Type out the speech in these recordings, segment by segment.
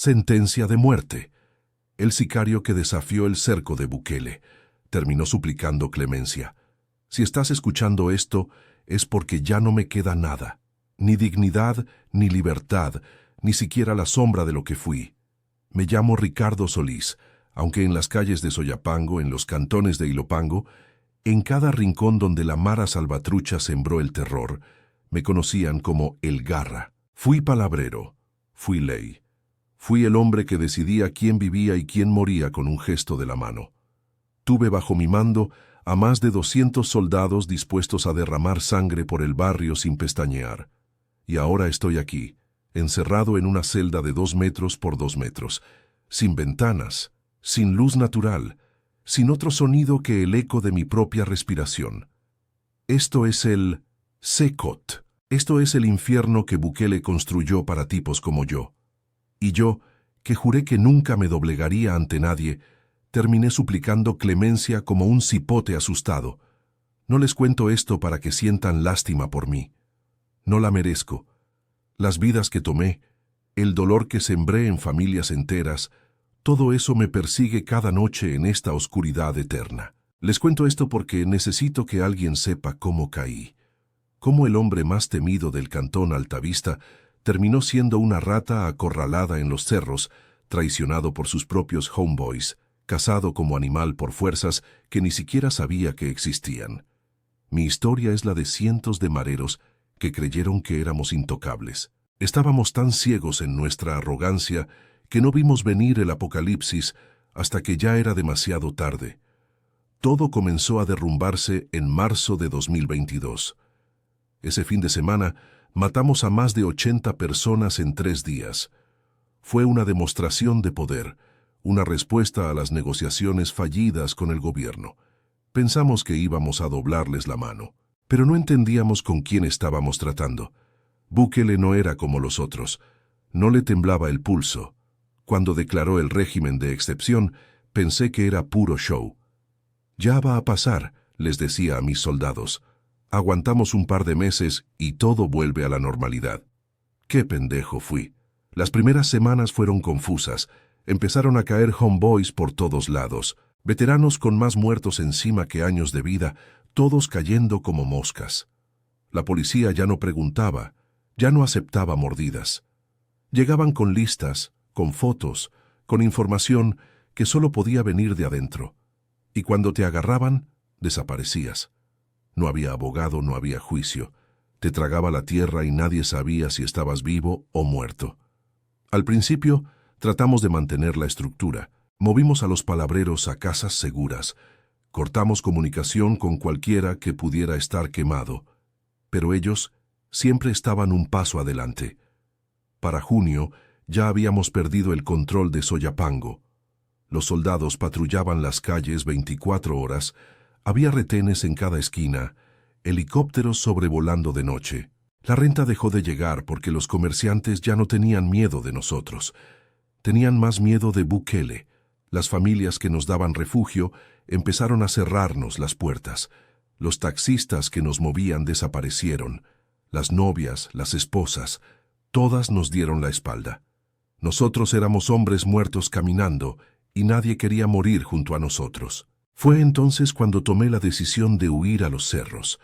Sentencia de muerte. El sicario que desafió el cerco de Bukele terminó suplicando clemencia. Si estás escuchando esto, es porque ya no me queda nada. Ni dignidad, ni libertad, ni siquiera la sombra de lo que fui. Me llamo Ricardo Solís, aunque en las calles de Soyapango, en los cantones de Ilopango, en cada rincón donde la Mara Salvatrucha sembró el terror, me conocían como El Garra. Fui palabrero, fui ley. Fui el hombre que decidía quién vivía y quién moría con un gesto de la mano. Tuve bajo mi mando a más de 200 soldados dispuestos a derramar sangre por el barrio sin pestañear. Y ahora estoy aquí, encerrado en una celda de 2 metros por 2 metros, sin ventanas, sin luz natural, sin otro sonido que el eco de mi propia respiración. Esto es el Secot. Esto es el infierno que Bukele construyó para tipos como yo. Y yo, que juré que nunca me doblegaría ante nadie, terminé suplicando clemencia como un cipote asustado. No les cuento esto para que sientan lástima por mí. No la merezco. Las vidas que tomé, el dolor que sembré en familias enteras, todo eso me persigue cada noche en esta oscuridad eterna. Les cuento esto porque necesito que alguien sepa cómo caí. Cómo el hombre más temido del cantón Altavista terminó siendo una rata acorralada en los cerros, traicionado por sus propios homeboys, cazado como animal por fuerzas que ni siquiera sabía que existían. Mi historia es la de cientos de mareros que creyeron que éramos intocables. Estábamos tan ciegos en nuestra arrogancia que no vimos venir el apocalipsis hasta que ya era demasiado tarde. Todo comenzó a derrumbarse en marzo de 2022. Ese fin de semana matamos a más de 80 personas en 3 días. Fue una demostración de poder, una respuesta a las negociaciones fallidas con el gobierno. Pensamos que íbamos a doblarles la mano, pero no entendíamos con quién estábamos tratando. Bukele no era como los otros, no le temblaba el pulso. Cuando declaró el régimen de excepción, pensé que era puro show. Ya va a pasar, les decía a mis soldados. Aguantamos un par de meses y todo vuelve a la normalidad. ¡Qué pendejo fui! Las primeras semanas fueron confusas. Empezaron a caer homeboys por todos lados, veteranos con más muertos encima que años de vida, todos cayendo como moscas. La policía ya no preguntaba, ya no aceptaba mordidas. Llegaban con listas, con fotos, con información que solo podía venir de adentro. Y cuando te agarraban, desaparecías. No había abogado, no había juicio. Te tragaba la tierra y nadie sabía si estabas vivo o muerto. Al principio, tratamos de mantener la estructura. Movimos a los palabreros a casas seguras. Cortamos comunicación con cualquiera que pudiera estar quemado. Pero ellos siempre estaban un paso adelante. Para junio, ya habíamos perdido el control de Soyapango. Los soldados patrullaban las calles 24 horas, había retenes en cada esquina, helicópteros sobrevolando de noche. La renta dejó de llegar porque los comerciantes ya no tenían miedo de nosotros. Tenían más miedo de Bukele. Las familias que nos daban refugio empezaron a cerrarnos las puertas. Los taxistas que nos movían desaparecieron. Las novias, las esposas, todas nos dieron la espalda. Nosotros éramos hombres muertos caminando y nadie quería morir junto a nosotros. Fue entonces cuando tomé la decisión de huir a los cerros.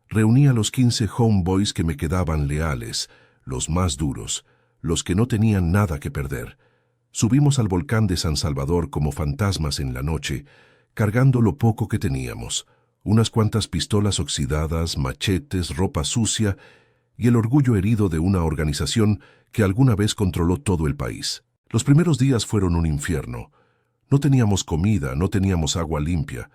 Reuní a los 15 homeboys que me quedaban leales, los más duros, los que no tenían nada que perder. Subimos al volcán de San Salvador como fantasmas en la noche, cargando lo poco que teníamos, unas cuantas pistolas oxidadas, machetes, ropa sucia y el orgullo herido de una organización que alguna vez controló todo el país. Los primeros días fueron un infierno. No teníamos comida, no teníamos agua limpia.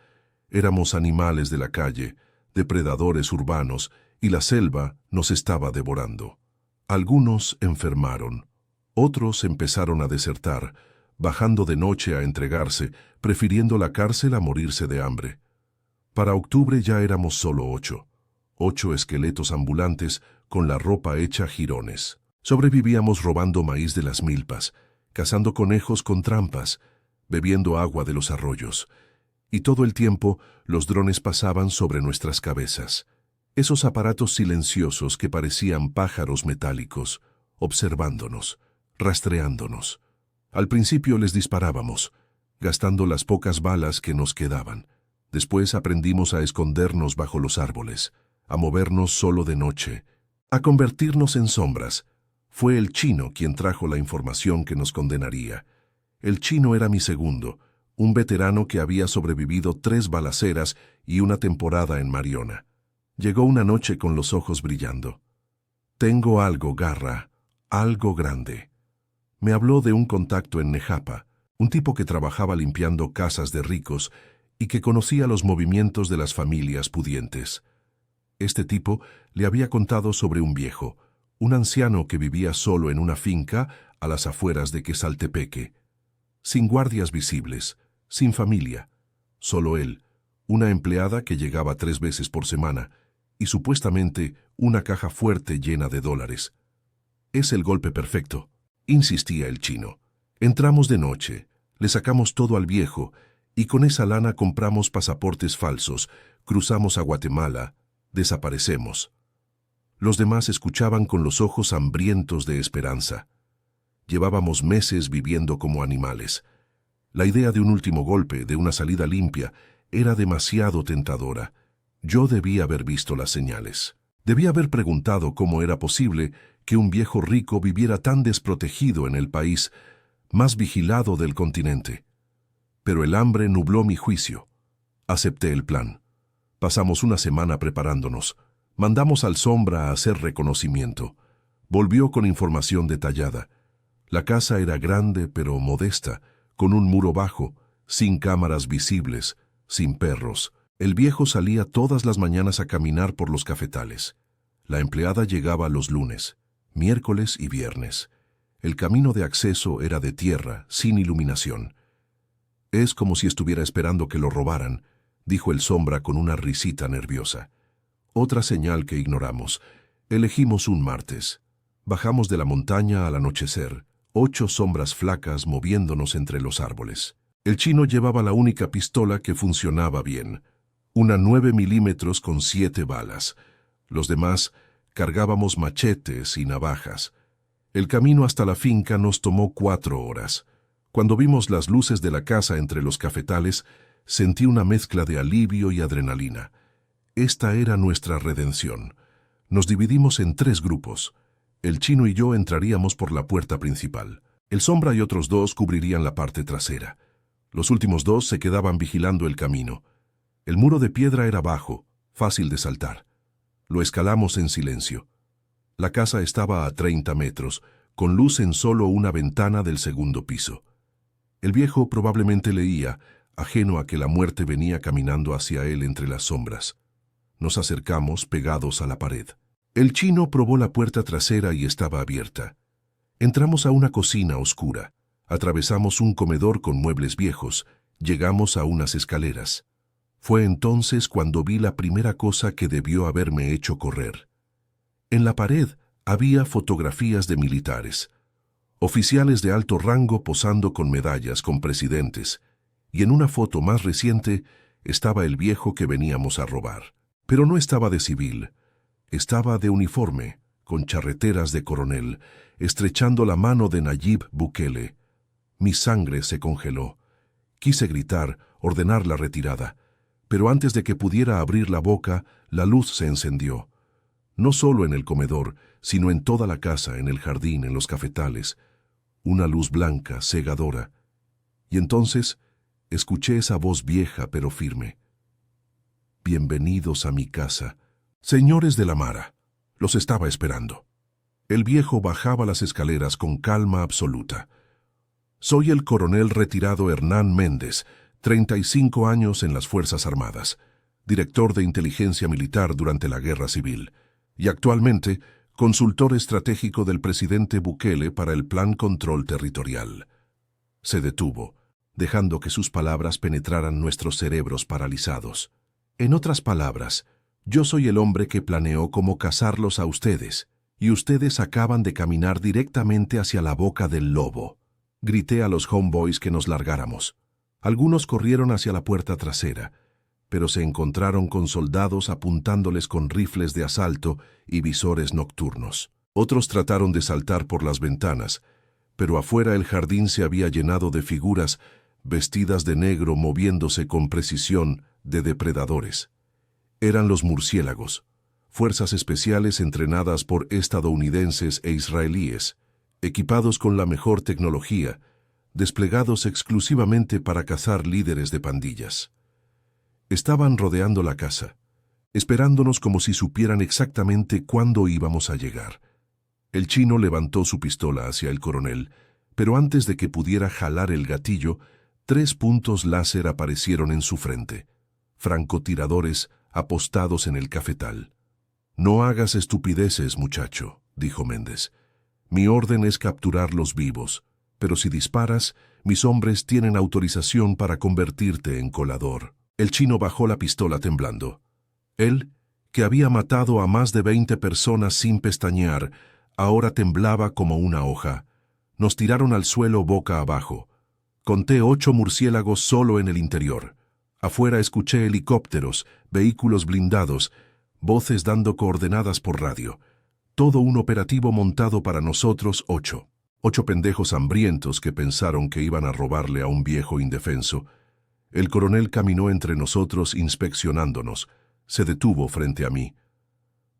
Éramos animales de la calle, depredadores urbanos, y la selva nos estaba devorando. Algunos enfermaron. Otros empezaron a desertar, bajando de noche a entregarse, prefiriendo la cárcel a morirse de hambre. Para octubre ya éramos solo 8 esqueletos ambulantes con la ropa hecha jirones. Sobrevivíamos robando maíz de las milpas, cazando conejos con trampas, bebiendo agua de los arroyos. Y todo el tiempo los drones pasaban sobre nuestras cabezas. Esos aparatos silenciosos que parecían pájaros metálicos, observándonos, rastreándonos. Al principio les disparábamos, gastando las pocas balas que nos quedaban. Después aprendimos a escondernos bajo los árboles, a movernos solo de noche, a convertirnos en sombras. Fue el chino quien trajo la información que nos condenaría. El chino era mi segundo, un veterano que había sobrevivido 3 balaceras y una temporada en Mariona. Llegó una noche con los ojos brillando. «Tengo algo, Garra, algo grande». Me habló de un contacto en Nejapa, un tipo que trabajaba limpiando casas de ricos y que conocía los movimientos de las familias pudientes. Este tipo le había contado sobre un viejo, un anciano que vivía solo en una finca a las afueras de Quesaltepeque, sin guardias visibles, sin familia, solo él, una empleada que llegaba 3 veces por semana y supuestamente una caja fuerte llena de dólares. «Es el golpe perfecto», insistía el chino. «Entramos de noche, le sacamos todo al viejo y con esa lana compramos pasaportes falsos, cruzamos a Guatemala, desaparecemos». Los demás escuchaban con los ojos hambrientos de esperanza. Llevábamos meses viviendo como animales. La idea de un último golpe, de una salida limpia, era demasiado tentadora. Yo debía haber visto las señales. Debía haber preguntado cómo era posible que un viejo rico viviera tan desprotegido en el país más vigilado del continente. Pero el hambre nubló mi juicio. Acepté el plan. Pasamos una semana preparándonos. Mandamos al Sombra a hacer reconocimiento. Volvió con información detallada. La casa era grande pero modesta, con un muro bajo, sin cámaras visibles, sin perros. El viejo salía todas las mañanas a caminar por los cafetales. La empleada llegaba los lunes, miércoles y viernes. El camino de acceso era de tierra, sin iluminación. «Es como si estuviera esperando que lo robaran», dijo el Sombra con una risita nerviosa. Otra señal que ignoramos. Elegimos un martes. Bajamos de la montaña al anochecer, 8 sombras flacas moviéndonos entre los árboles. El chino llevaba la única pistola que funcionaba bien, una 9 milímetros con 7 balas. Los demás cargábamos machetes y navajas. El camino hasta la finca nos tomó 4 horas. Cuando vimos las luces de la casa entre los cafetales, sentí una mezcla de alivio y adrenalina. Esta era nuestra redención. Nos dividimos en 3 grupos. El chino y yo entraríamos por la puerta principal. El Sombra y otros 2 cubrirían la parte trasera. Los últimos 2 se quedaban vigilando el camino. El muro de piedra era bajo, fácil de saltar. Lo escalamos en silencio. La casa estaba a 30 metros, con luz en solo una ventana del segundo piso. El viejo probablemente leía, ajeno a que la muerte venía caminando hacia él entre las sombras. Nos acercamos pegados a la pared. El chino probó la puerta trasera y estaba abierta. Entramos a una cocina oscura. Atravesamos un comedor con muebles viejos. Llegamos a unas escaleras. Fue entonces cuando vi la primera cosa que debió haberme hecho correr. En la pared había fotografías de militares, oficiales de alto rango posando con medallas con presidentes, y en una foto más reciente estaba el viejo que veníamos a robar. Pero no estaba de civil, estaba de uniforme, con charreteras de coronel, estrechando la mano de Nayib Bukele. Mi sangre se congeló. Quise gritar, ordenar la retirada, pero antes de que pudiera abrir la boca, la luz se encendió. No solo en el comedor, sino en toda la casa, en el jardín, en los cafetales. Una luz blanca, cegadora. Y entonces escuché esa voz vieja pero firme. «Bienvenidos a mi casa. Señores de la Mara, los estaba esperando». El viejo bajaba las escaleras con calma absoluta. «Soy el coronel retirado Hernán Méndez, 35 años en las Fuerzas Armadas, director de inteligencia militar durante la Guerra Civil, y actualmente consultor estratégico del presidente Bukele para el Plan Control Territorial». Se detuvo, dejando que sus palabras penetraran nuestros cerebros paralizados. «En otras palabras, yo soy el hombre que planeó cómo cazarlos a ustedes, y ustedes acaban de caminar directamente hacia la boca del lobo». Grité a los homeboys que nos largáramos. Algunos corrieron hacia la puerta trasera, pero se encontraron con soldados apuntándoles con rifles de asalto y visores nocturnos. Otros trataron de saltar por las ventanas, pero afuera el jardín se había llenado de figuras vestidas de negro moviéndose con precisión de depredadores. Eran los murciélagos, fuerzas especiales entrenadas por estadounidenses e israelíes, equipados con la mejor tecnología, desplegados exclusivamente para cazar líderes de pandillas. Estaban rodeando la casa, esperándonos como si supieran exactamente cuándo íbamos a llegar. El chino levantó su pistola hacia el coronel, pero antes de que pudiera jalar el gatillo, 3 puntos láser aparecieron en su frente, francotiradores apostados en el cafetal. «No hagas estupideces, muchacho», dijo Méndez. «Mi orden es capturarlos vivos, pero si disparas, mis hombres tienen autorización para convertirte en colador». El chino bajó la pistola temblando. Él, que había matado a más de 20 personas sin pestañear, ahora temblaba como una hoja. Nos tiraron al suelo boca abajo. Conté 8 murciélagos solo en el interior. Afuera escuché helicópteros, vehículos blindados, voces dando coordenadas por radio. Todo un operativo montado para nosotros 8. 8 pendejos hambrientos que pensaron que iban a robarle a un viejo indefenso. El coronel caminó entre nosotros inspeccionándonos. Se detuvo frente a mí.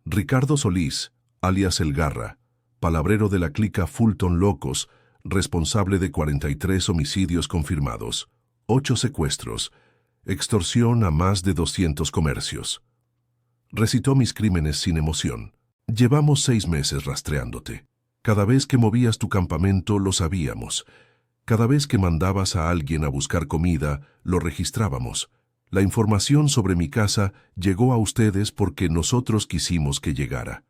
Ricardo Solís, alias El Garra, palabrero de la clica Fulton Locos, responsable de 43 homicidios confirmados, 8 secuestros, extorsión a más de 200 comercios. Recitó mis crímenes sin emoción. Llevamos 6 meses rastreándote. Cada vez que movías tu campamento lo sabíamos. Cada vez que mandabas a alguien a buscar comida, lo registrábamos. La información sobre mi casa llegó a ustedes porque nosotros quisimos que llegara.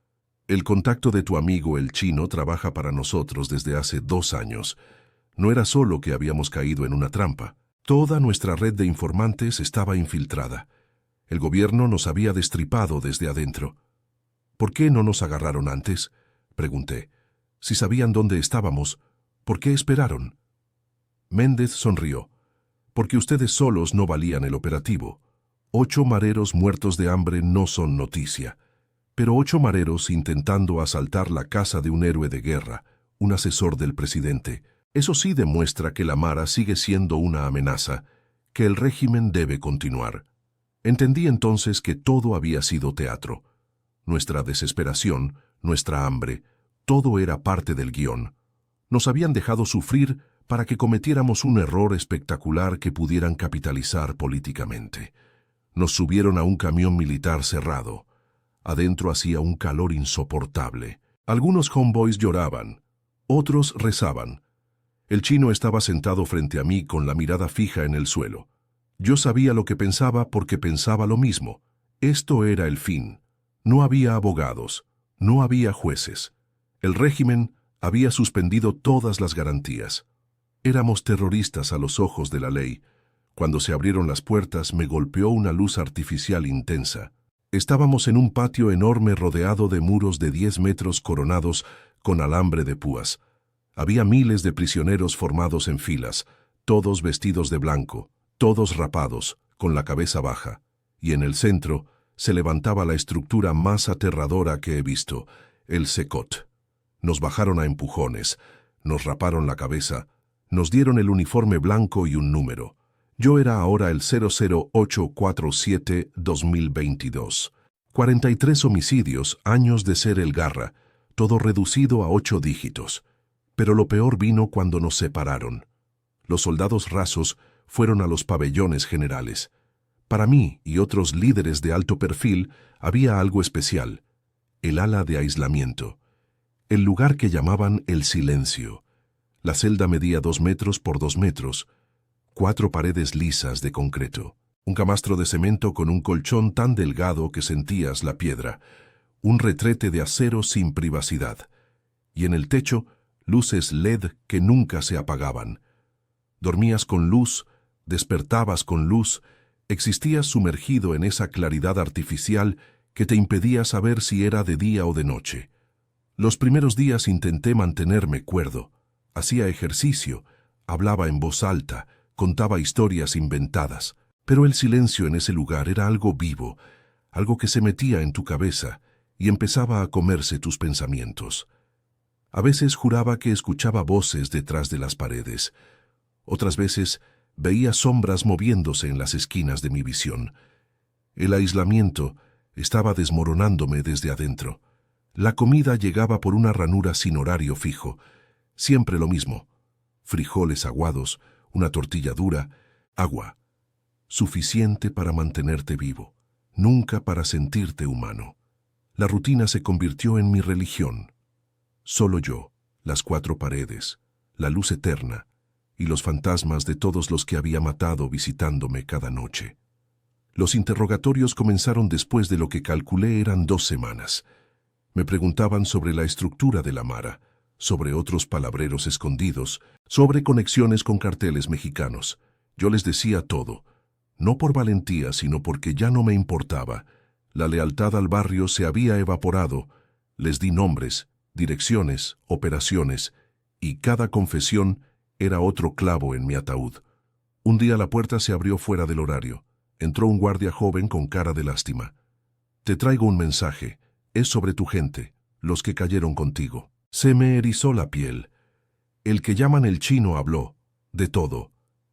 El contacto de tu amigo el chino trabaja para nosotros desde hace 2 años. No era solo que habíamos caído en una trampa. Toda nuestra red de informantes estaba infiltrada. El gobierno nos había destripado desde adentro. ¿Por qué no nos agarraron antes?, pregunté. Si sabían dónde estábamos, ¿por qué esperaron? Méndez sonrió. Porque ustedes solos no valían el operativo. 8 mareros muertos de hambre no son noticia. Pero 8 mareros intentando asaltar la casa de un héroe de guerra, un asesor del presidente. Eso sí demuestra que la Mara sigue siendo una amenaza, que el régimen debe continuar. Entendí entonces que todo había sido teatro. Nuestra desesperación, nuestra hambre, todo era parte del guión. Nos habían dejado sufrir para que cometiéramos un error espectacular que pudieran capitalizar políticamente. Nos subieron a un camión militar cerrado. Adentro hacía un calor insoportable. Algunos homeboys lloraban, otros rezaban. El chino estaba sentado frente a mí con la mirada fija en el suelo. Yo sabía lo que pensaba porque pensaba lo mismo. Esto era el fin. No había abogados, no había jueces. El régimen había suspendido todas las garantías. Éramos terroristas a los ojos de la ley. Cuando se abrieron las puertas me golpeó una luz artificial intensa. Estábamos en un patio enorme rodeado de muros de 10 metros coronados con alambre de púas. Había miles de prisioneros formados en filas, todos vestidos de blanco, todos rapados, con la cabeza baja. Y en el centro se levantaba la estructura más aterradora que he visto, el Secot. Nos bajaron a empujones, nos raparon la cabeza, nos dieron el uniforme blanco y un número. Yo era ahora el 00847-2022. 43 homicidios, años de ser El Garra, todo reducido a 8 dígitos. Pero lo peor vino cuando nos separaron. Los soldados rasos fueron a los pabellones generales. Para mí y otros líderes de alto perfil había algo especial, el ala de aislamiento, el lugar que llamaban el silencio. La celda medía 2 metros por 2 metros, 4 paredes lisas de concreto, un camastro de cemento con un colchón tan delgado que sentías la piedra, un retrete de acero sin privacidad, y en el techo luces LED que nunca se apagaban. Dormías con luz, despertabas con luz, existías sumergido en esa claridad artificial que te impedía saber si era de día o de noche. Los primeros días intenté mantenerme cuerdo. Hacía ejercicio, hablaba en voz alta, contaba historias inventadas, pero el silencio en ese lugar era algo vivo, algo que se metía en tu cabeza y empezaba a comerse tus pensamientos. A veces juraba que escuchaba voces detrás de las paredes. Otras veces veía sombras moviéndose en las esquinas de mi visión. El aislamiento estaba desmoronándome desde adentro. La comida llegaba por una ranura sin horario fijo. Siempre lo mismo. Frijoles aguados, una tortilla dura, agua. Suficiente para mantenerte vivo, nunca para sentirte humano. La rutina se convirtió en mi religión. Solo yo, las cuatro paredes, la luz eterna y los fantasmas de todos los que había matado visitándome cada noche. Los interrogatorios comenzaron después de lo que calculé eran 2 semanas. Me preguntaban sobre la estructura de la Mara, sobre otros palabreros escondidos, sobre conexiones con carteles mexicanos. Yo les decía todo, no por valentía, sino porque ya no me importaba. La lealtad al barrio se había evaporado. Les di nombres, direcciones, operaciones, y cada confesión era otro clavo en mi ataúd. Un día la puerta se abrió fuera del horario. Entró un guardia joven con cara de lástima. «Te traigo un mensaje. Es sobre tu gente, los que cayeron contigo». Se me erizó la piel. El que llaman el chino habló. De todo.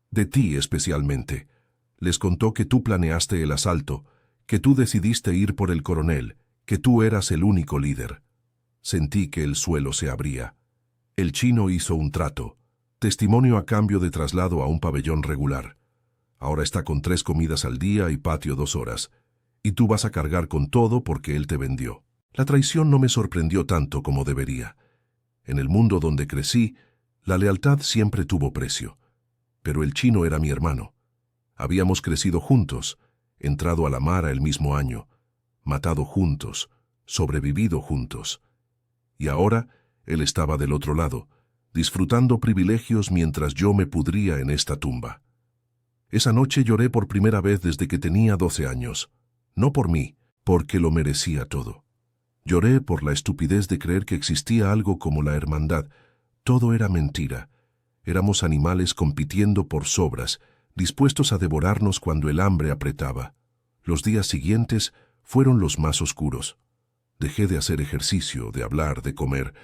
De ti especialmente. Les contó que tú planeaste el asalto, que tú decidiste ir por el coronel, que tú eras el único líder. Sentí que el suelo se abría. El chino hizo un trato. Testimonio a cambio de traslado a un pabellón regular. Ahora está con 3 comidas al día y patio 2 horas. Y tú vas a cargar con todo porque él te vendió. La traición no me sorprendió tanto como debería. En el mundo donde crecí, la lealtad siempre tuvo precio. Pero el chino era mi hermano. Habíamos crecido juntos, entrado a la Mara el mismo año, matado juntos, sobrevivido juntos. Y ahora él estaba del otro lado, disfrutando privilegios mientras yo me pudría en esta tumba. Esa noche lloré por primera vez desde que tenía 12 años. No por mí, porque lo merecía todo. Lloré por la estupidez de creer que existía algo como la hermandad. Todo era mentira. Éramos animales compitiendo por sobras, dispuestos a devorarnos cuando el hambre apretaba. Los días siguientes fueron los más oscuros. Dejé de hacer ejercicio, de hablar, de comer.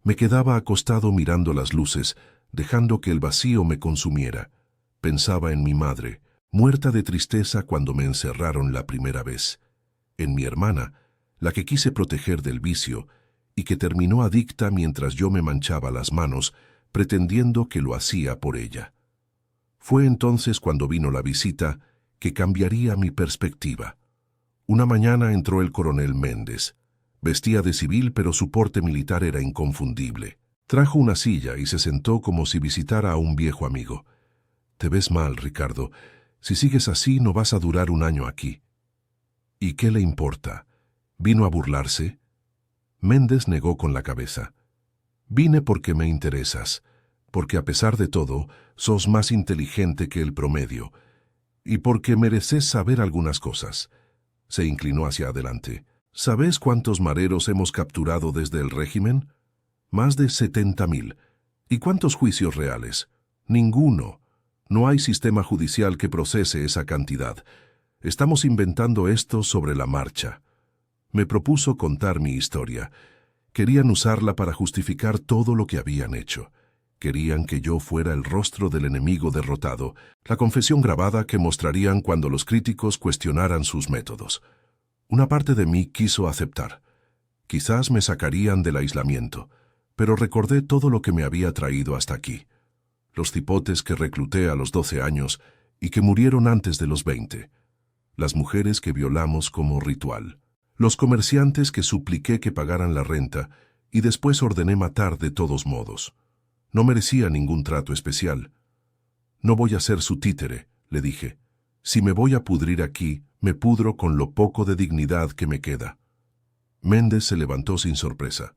Me quedaba acostado mirando las luces, dejando que el vacío me consumiera. Pensaba en mi madre, muerta de tristeza cuando me encerraron la primera vez. En mi hermana, la que quise proteger del vicio, y que terminó adicta mientras yo me manchaba las manos, pretendiendo que lo hacía por ella. Fue entonces cuando vino la visita que cambiaría mi perspectiva. Una mañana entró el coronel Méndez. Vestía de civil, pero su porte militar era inconfundible. Trajo una silla y se sentó como si visitara a un viejo amigo. «Te ves mal, Ricardo. Si sigues así, no vas a durar un año aquí». «¿Y qué le importa? ¿Vino a burlarse?» Méndez negó con la cabeza. «Vine porque me interesas, porque a pesar de todo, sos más inteligente que el promedio, y porque mereces saber algunas cosas». Se inclinó hacia adelante. «¿Sabes cuántos mareros hemos capturado desde el régimen? Más de 70.000. ¿Y cuántos juicios reales? Ninguno. No hay sistema judicial que procese esa cantidad. Estamos inventando esto sobre la marcha». Me propuso contar mi historia. Querían usarla para justificar todo lo que habían hecho. Querían que yo fuera el rostro del enemigo derrotado, la confesión grabada que mostrarían cuando los críticos cuestionaran sus métodos. Una parte de mí quiso aceptar. Quizás me sacarían del aislamiento, pero recordé todo lo que me había traído hasta aquí. Los cipotes que recluté a los 12 años y que murieron antes de los 20. Las mujeres que violamos como ritual. Los comerciantes que supliqué que pagaran la renta y después ordené matar de todos modos. No merecía ningún trato especial. «No voy a ser su títere», le dije. «Si me voy a pudrir aquí, me pudro con lo poco de dignidad que me queda». Méndez se levantó sin sorpresa.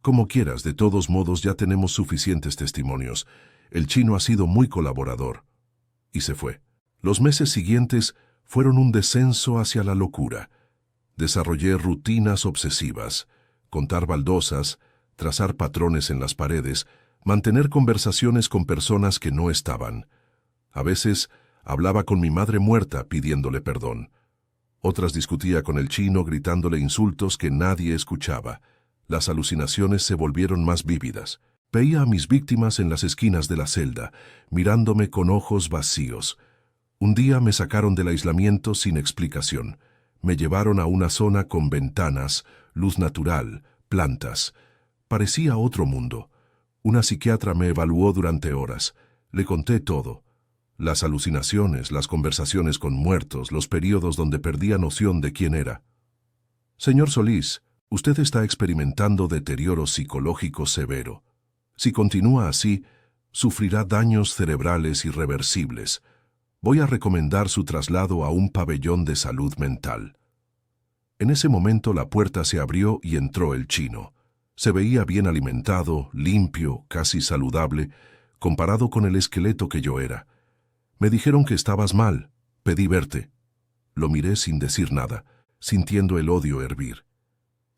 «Como quieras, de todos modos ya tenemos suficientes testimonios. El chino ha sido muy colaborador». Y se fue. Los meses siguientes fueron un descenso hacia la locura. Desarrollé rutinas obsesivas, contar baldosas, trazar patrones en las paredes, mantener conversaciones con personas que no estaban. A veces hablaba con mi madre muerta pidiéndole perdón. Otras discutía con el chino gritándole insultos que nadie escuchaba. Las alucinaciones se volvieron más vívidas. Veía a mis víctimas en las esquinas de la celda, mirándome con ojos vacíos. Un día me sacaron del aislamiento sin explicación. Me llevaron a una zona con ventanas, luz natural, plantas. Parecía otro mundo. Una psiquiatra me evaluó durante horas. Le conté todo. Las alucinaciones, las conversaciones con muertos, los periodos donde perdía noción de quién era. Señor Solís, usted está experimentando deterioro psicológico severo. Si continúa así, sufrirá daños cerebrales irreversibles. Voy a recomendar su traslado a un pabellón de salud mental. En ese momento la puerta se abrió y entró el chino. Se veía bien alimentado, limpio, casi saludable, comparado con el esqueleto que yo era. Me dijeron que estabas mal. Pedí verte. Lo miré sin decir nada, sintiendo el odio hervir.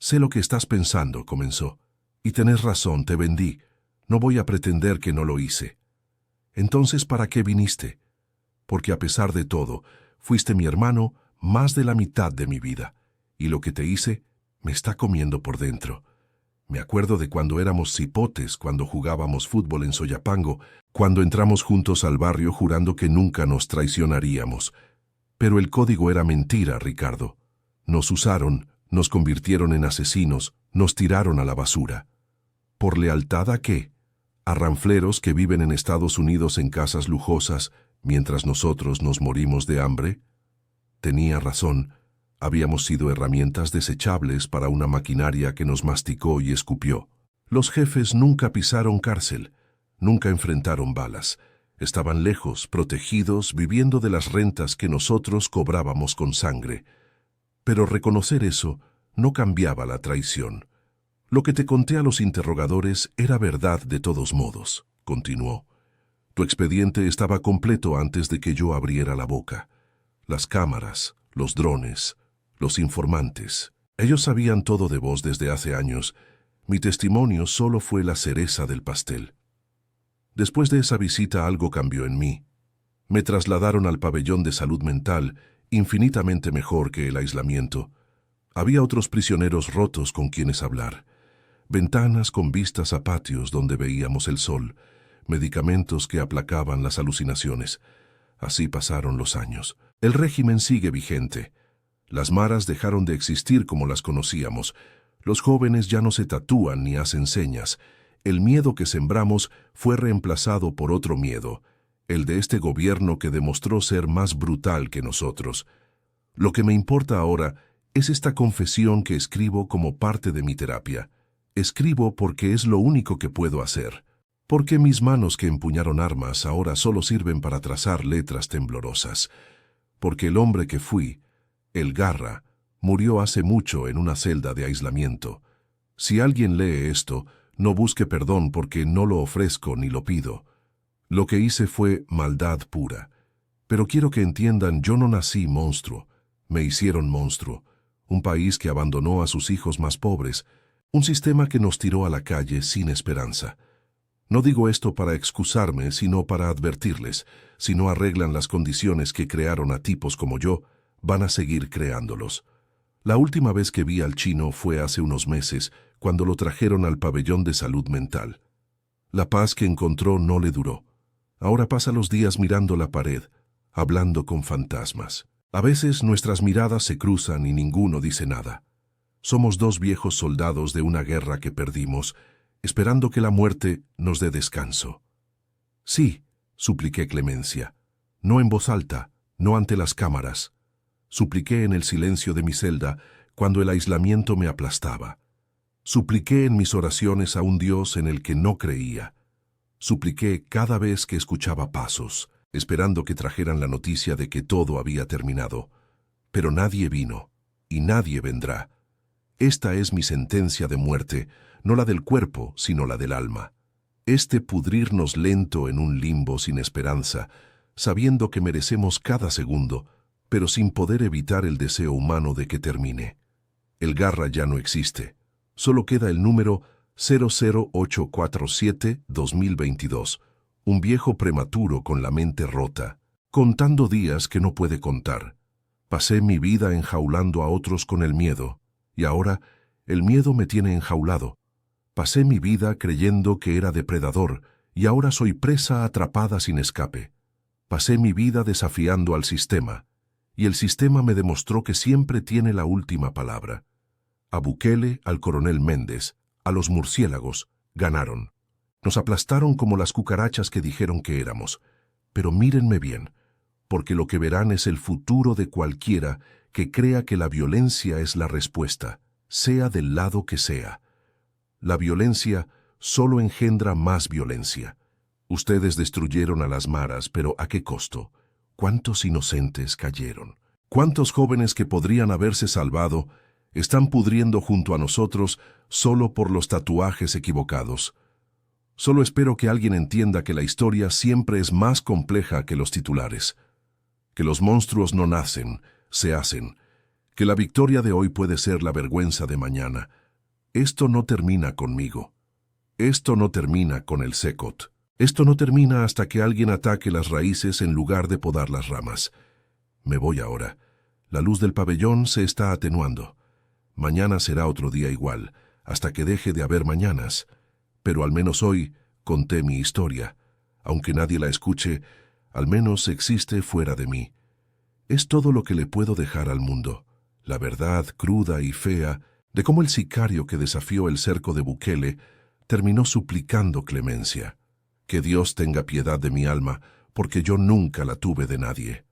Sé lo que estás pensando, comenzó. Y tenés razón, te vendí. No voy a pretender que no lo hice. Entonces, ¿para qué viniste? Porque a pesar de todo, fuiste mi hermano más de la mitad de mi vida. Y lo que te hice me está comiendo por dentro. Me acuerdo de cuando éramos cipotes, cuando jugábamos fútbol en Soyapango, cuando entramos juntos al barrio jurando que nunca nos traicionaríamos. Pero el código era mentira, Ricardo. Nos usaron, nos convirtieron en asesinos, nos tiraron a la basura. ¿Por lealtad a qué? ¿A ranfleros que viven en Estados Unidos en casas lujosas, mientras nosotros nos morimos de hambre? Tenía razón. Habíamos sido herramientas desechables para una maquinaria que nos masticó y escupió. Los jefes nunca pisaron cárcel, nunca enfrentaron balas. Estaban lejos, protegidos, viviendo de las rentas que nosotros cobrábamos con sangre. Pero reconocer eso no cambiaba la traición. Lo que te conté a los interrogadores era verdad de todos modos, continuó. Tu expediente estaba completo antes de que yo abriera la boca. Las cámaras, los drones, los informantes. Ellos sabían todo de vos desde hace años. Mi testimonio solo fue la cereza del pastel. Después de esa visita algo cambió en mí. Me trasladaron al pabellón de salud mental, infinitamente mejor que el aislamiento. Había otros prisioneros rotos con quienes hablar. Ventanas con vistas a patios donde veíamos el sol, medicamentos que aplacaban las alucinaciones. Así pasaron los años. El régimen sigue vigente. Las maras dejaron de existir como las conocíamos. Los jóvenes ya no se tatúan ni hacen señas. El miedo que sembramos fue reemplazado por otro miedo, el de este gobierno que demostró ser más brutal que nosotros. Lo que me importa ahora es esta confesión que escribo como parte de mi terapia. Escribo porque es lo único que puedo hacer. Porque mis manos que empuñaron armas ahora solo sirven para trazar letras temblorosas. Porque el hombre que fui, el Garra, murió hace mucho en una celda de aislamiento. Si alguien lee esto, no busque perdón porque no lo ofrezco ni lo pido. Lo que hice fue maldad pura. Pero quiero que entiendan, yo no nací monstruo. Me hicieron monstruo. Un país que abandonó a sus hijos más pobres. Un sistema que nos tiró a la calle sin esperanza. No digo esto para excusarme, sino para advertirles. Si no arreglan las condiciones que crearon a tipos como yo, van a seguir creándolos. La última vez que vi al chino fue hace unos meses, cuando lo trajeron al pabellón de salud mental. La paz que encontró no le duró. Ahora pasa los días mirando la pared, hablando con fantasmas. A veces nuestras miradas se cruzan y ninguno dice nada. Somos dos viejos soldados de una guerra que perdimos, esperando que la muerte nos dé descanso. Sí, supliqué clemencia. No en voz alta, no ante las cámaras. Supliqué en el silencio de mi celda cuando el aislamiento me aplastaba. Supliqué en mis oraciones a un Dios en el que no creía. Supliqué cada vez que escuchaba pasos, esperando que trajeran la noticia de que todo había terminado. Pero nadie vino, y nadie vendrá. Esta es mi sentencia de muerte, no la del cuerpo, sino la del alma. Este pudrirnos lento en un limbo sin esperanza, sabiendo que merecemos cada segundo, pero sin poder evitar el deseo humano de que termine. El Garra ya no existe. Solo queda el número 00847-2022, un viejo prematuro con la mente rota, contando días que no puede contar. Pasé mi vida enjaulando a otros con el miedo, y ahora El miedo me tiene enjaulado. Pasé mi vida creyendo que era depredador y ahora soy presa atrapada sin escape. Pasé mi vida desafiando al sistema, y el sistema me demostró que siempre tiene la última palabra. A Bukele, al coronel Méndez, a los murciélagos, ganaron. Nos aplastaron como las cucarachas que dijeron que éramos. Pero mírenme bien, porque lo que verán es el futuro de cualquiera que crea que la violencia es la respuesta, sea del lado que sea. La violencia solo engendra más violencia. Ustedes destruyeron a las maras, pero ¿a qué costo? ¿Cuántos inocentes cayeron? ¿Cuántos jóvenes que podrían haberse salvado están pudriendo junto a nosotros solo por los tatuajes equivocados? Solo espero que alguien entienda que la historia siempre es más compleja que los titulares, que los monstruos no nacen, se hacen, que la victoria de hoy puede ser la vergüenza de mañana. Esto no termina conmigo. Esto no termina con el Secot. Esto no termina hasta que alguien ataque las raíces en lugar de podar las ramas. Me voy ahora. La luz del pabellón se está atenuando. Mañana será otro día igual, hasta que deje de haber mañanas. Pero al menos hoy conté mi historia. Aunque nadie la escuche, al menos existe fuera de mí. Es todo lo que le puedo dejar al mundo. La verdad cruda y fea de cómo el sicario que desafió el cerco de Bukele terminó suplicando clemencia. Que Dios tenga piedad de mi alma, porque yo nunca la tuve de nadie.